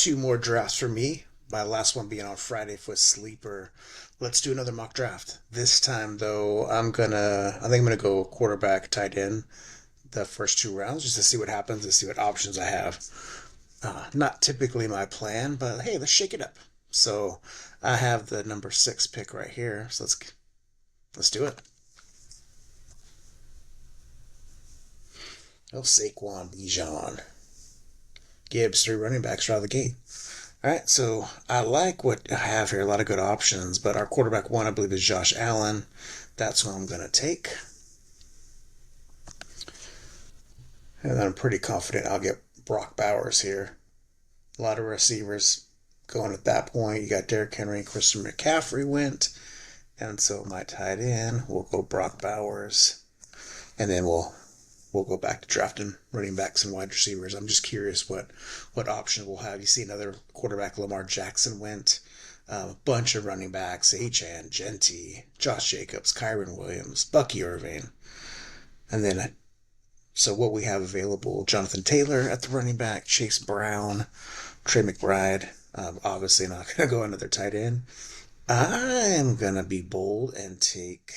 two more drafts for me. My last one being on Friday for Sleeper. Let's do another mock draft. This time though, I think I'm gonna go quarterback, tight end the first two rounds just to see what happens and see what options I have. Not typically my plan, but hey, let's shake it up. So I have the number six pick right here. So let's do it. Oh, Saquon Bijan. Gibbs, three running backs right out of the gate. All right, so I like what I have here. A lot of good options, but our quarterback one, I believe, is Josh Allen. That's what I'm going to take. And then I'm pretty confident I'll get Brock Bowers here. A lot of receivers going at that point. You got Derrick Henry and Christian McCaffrey went. And so my tight end will go Brock Bowers. And then we'll go back to drafting running backs and wide receivers. I'm just curious what option we'll have. You see another quarterback, Lamar Jackson went. A bunch of running backs, Achane, Genty, Josh Jacobs, Kyron Williams, Bucky Irving. And then, so what we have available, Jonathan Taylor at the running back, Chase Brown, Trey McBride. Obviously not going to go another tight end. I'm going to be bold and take.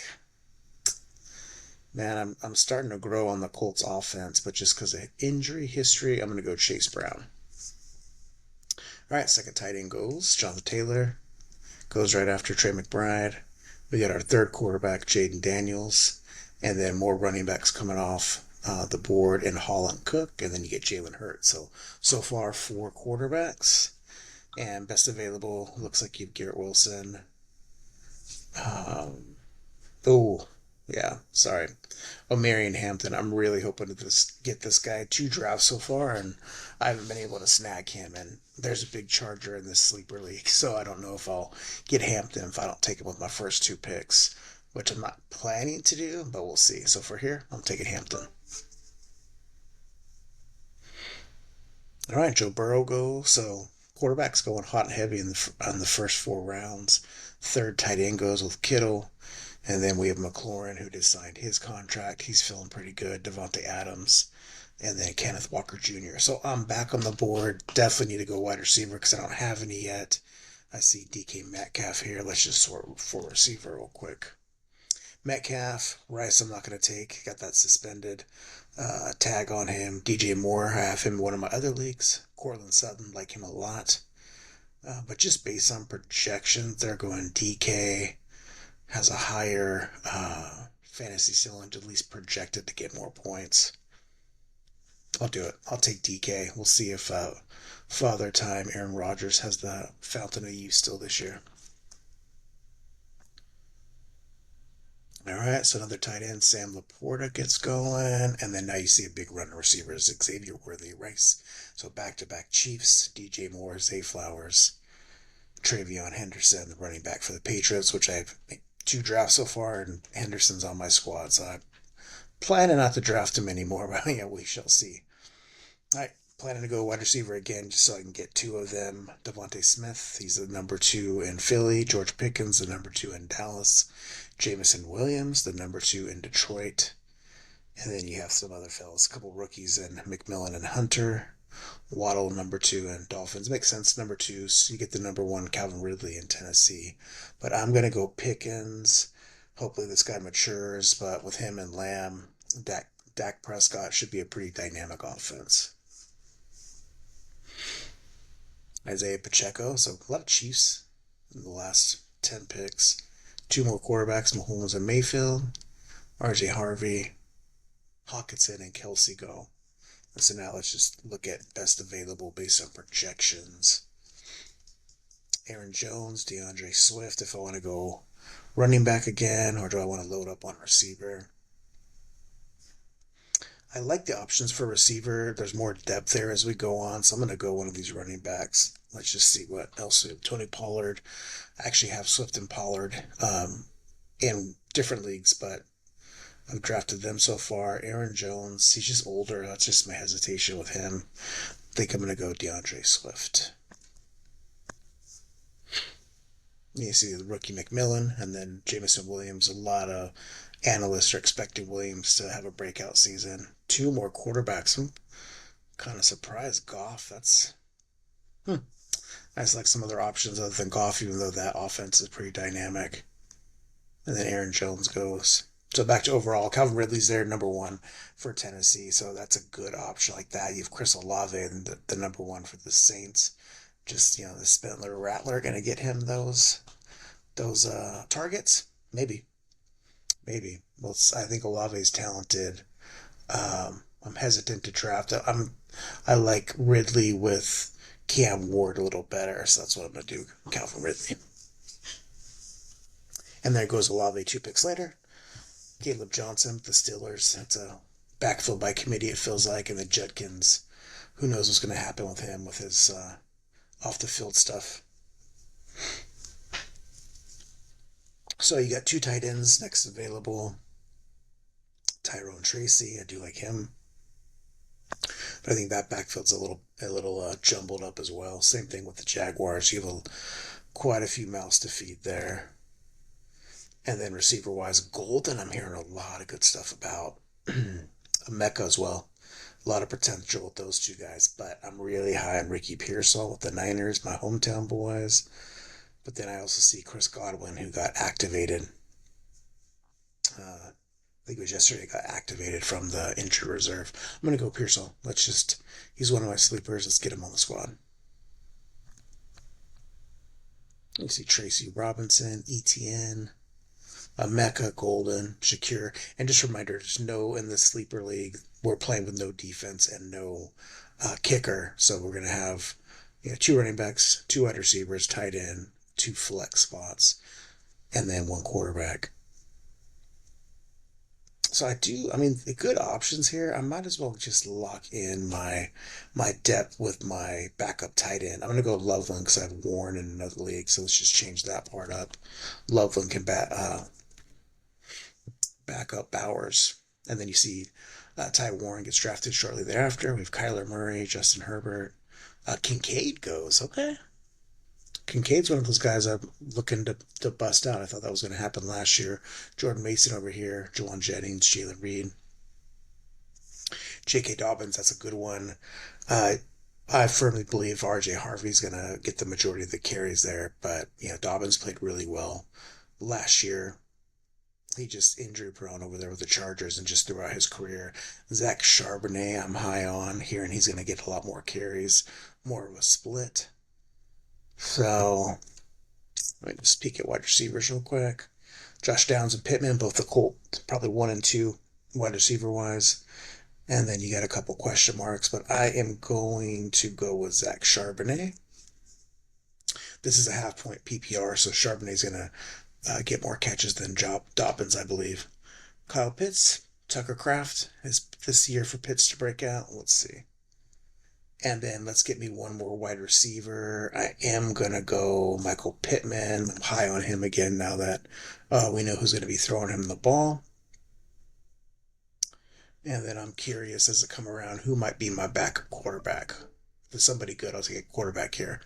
Man, I'm starting to grow on the Colts offense, but just because of injury history, I'm going to go Chase Brown. All right, second tight end goes Jonathan Taylor. Goes right after Trey McBride. We got our third quarterback, Jaden Daniels. And then more running backs coming off the board in Hall and Cook. And then you get Jalen Hurts. So far, four quarterbacks. And best available looks like you have Garrett Wilson. Oh, yeah, sorry. Marion Hampton. I'm really hoping to get this guy two drafts so far, and I haven't been able to snag him. And there's a big charger in this sleeper league, so I don't know if I'll get Hampton if I don't take him with my first two picks, which I'm not planning to do, but we'll see. So for here, I'm taking Hampton. All right, Joe Burrow goes. So quarterbacks going hot and heavy on the first four rounds. Third tight end goes with Kittle. And then we have McLaurin, who just signed his contract. He's feeling pretty good. Devontae Adams. And then Kenneth Walker Jr. So I'm back on the board. Definitely need to go wide receiver because I don't have any yet. I see DK Metcalf here. Let's just sort for receiver real quick. Metcalf, Rice, I'm not going to take. Got that suspended. Tag on him. DJ Moore, I have him in one of my other leagues. Cortland Sutton, like him a lot. But just based on projections, they're going DK has a higher fantasy ceiling, at least projected to get more points. I'll do it. I'll take DK. We'll see if Father Time Aaron Rodgers has the fountain of youth still this year. All right, so another tight end, Sam Laporta gets going, and then now you see a big running receiver, Xavier Worthy-Rice. So back-to-back Chiefs, DJ Moore, Zay Flowers, Travion Henderson, the running back for the Patriots, which I've two drafts so far, and Henderson's on my squad, so I'm planning not to draft him anymore, but yeah, we shall see. All right, planning to go wide receiver again, just so I can get two of them. Devontae Smith, he's the number two in Philly. George Pickens, the number two in Dallas. Jameson Williams, the number two in Detroit. And then you have some other fellas, a couple rookies in McMillan and Hunter. Waddle, number two, and Dolphins. Makes sense, number two. So you get the number one, Calvin Ridley in Tennessee. But I'm going to go Pickens. Hopefully this guy matures, but with him and Lamb, Dak Prescott should be a pretty dynamic offense. Isaiah Pacheco, so a lot of Chiefs in the last 10 picks. Two more quarterbacks, Mahomes and Mayfield. RJ Harvey, Hawkinson, and Kelsey go. So now let's just look at best available based on projections. Aaron Jones, DeAndre Swift, if I want to go running back again, or do I want to load up on receiver? I like the options for receiver. There's more depth there as we go on, so I'm going to go one of these running backs. Let's just see what else we have. Tony Pollard. I actually have Swift and Pollard in different leagues, but I've drafted them so far. Aaron Jones, he's just older. That's just my hesitation with him. I think I'm going to go DeAndre Swift. You see the rookie McMillan, and then Jameson Williams. A lot of analysts are expecting Williams to have a breakout season. Two more quarterbacks. I'm kind of surprised. Goff, that's I just like some other options other than Goff, even though that offense is pretty dynamic. And then Aaron Jones goes. So back to overall, Calvin Ridley's there, number one for Tennessee. So that's a good option like that. You have Chris Olave, and the number one for the Saints. Just the Spentler Rattler going to get him those targets. Maybe. Well, I think Olave's talented. I'm hesitant to draft. I like Ridley with Cam Ward a little better, so that's what I'm gonna do. Calvin Ridley, and there goes Olave 2 picks later. Caleb Johnson, the Steelers. It's a backfill by committee. It feels like, and then Judkins. Who knows what's going to happen with him with his off the field stuff. So you got 2 tight ends next available. Tyrone Tracy, I do like him. But I think that backfield's a little jumbled up as well. Same thing with the Jaguars. You have quite a few mouths to feed there. And then receiver wise, Golden, I'm hearing a lot of good stuff about. Mecca as well. A lot of potential with those two guys. But I'm really high on Ricky Pearsall with the Niners, my hometown boys. But then I also see Chris Godwin, who got activated. I think it was yesterday, got activated from the injured reserve. I'm going to go Pearsall. He's one of my sleepers. Let's get him on the squad. You see Tracy Robinson, ETN, Mecca, Golden, Shakir. And just a reminder, in the sleeper league, we're playing with no defense and no kicker. So we're going to have 2 running backs, 2 wide receivers, tight end, 2 flex spots, and then 1 quarterback. So the good options here. I might as well just lock in my depth with my backup tight end. I'm gonna go Loveland because I have Warren in another league. So let's just change that part up. Loveland can back up Bowers, and then you see Ty Warren gets drafted shortly thereafter. We have Kyler Murray, Justin Herbert, Kincaid goes. Okay, Kincaid's one of those guys I'm looking to bust out. I thought that was going to happen last year. Jordan Mason over here, Jawan Jennings, Jalen Reed, J.K. Dobbins. That's a good one. I firmly believe R.J. Harvey's going to get the majority of the carries there, but Dobbins played really well last year. He just injury prone over there with the Chargers and just throughout his career. Zach Charbonnet, I'm high on here, and he's going to get a lot more carries, more of a split. So, let me just peek at wide receivers real quick. Josh Downs and Pittman, both the Colts, probably 1 and 2 wide receiver wise. And then you got a couple question marks, but I am going to go with Zach Charbonnet. This is a half-point PPR, so Charbonnet's going to get more catches than Dobbins, I believe. Kyle Pitts, Tucker Kraft is this year for Pitts to break out. Let's see. And then let's get me one more wide receiver. I am going to go Michael Pittman. I'm high on him again now that we know who's going to be throwing him the ball. And then I'm curious as it come around who might be my backup quarterback. If there's somebody good, I'll take a quarterback here.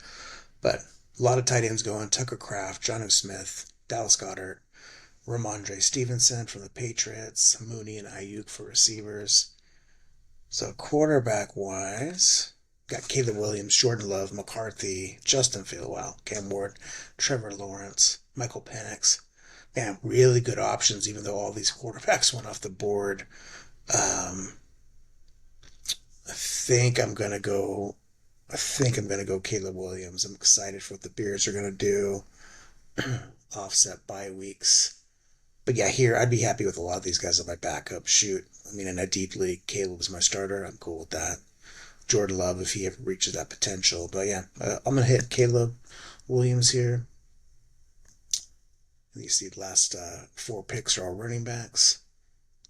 But a lot of tight ends going. Tucker Kraft, Jonnu Smith, Dallas Goedert, Ramondre Stevenson from the Patriots, Mooney and Ayuk for receivers. So quarterback-wise, got Caleb Williams, Jordan Love, McCarthy, Justin Fields, Cam Ward, Trevor Lawrence, Michael Penix. Man, really good options, even though all these quarterbacks went off the board. I think I'm gonna go Caleb Williams. I'm excited for what the Bears are gonna do. Offset bye weeks. But yeah, here I'd be happy with a lot of these guys on my backup. Shoot, in a deep league, Caleb's my starter. I'm cool with that. Jordan Love if he ever reaches that potential. But yeah, I'm gonna hit Caleb Williams here. And you see the last 4 picks are all running backs.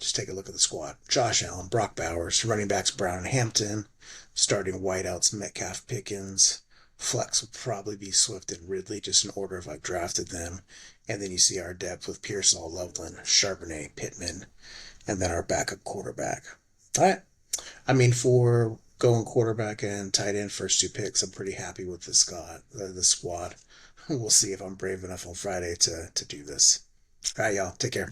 Just take a look at the squad. Josh Allen, Brock Bowers, running backs Brown and Hampton, starting wideouts Metcalf, Pickens. Flex will probably be Swift and Ridley, just in order if I've drafted them. And then you see our depth with Pearsall, Loveland, Charbonnet, Pittman, and then our backup quarterback. All right. For going quarterback and tight end first 2 picks, I'm pretty happy with the squad. We'll see if I'm brave enough on Friday to do this. All right, y'all. Take care.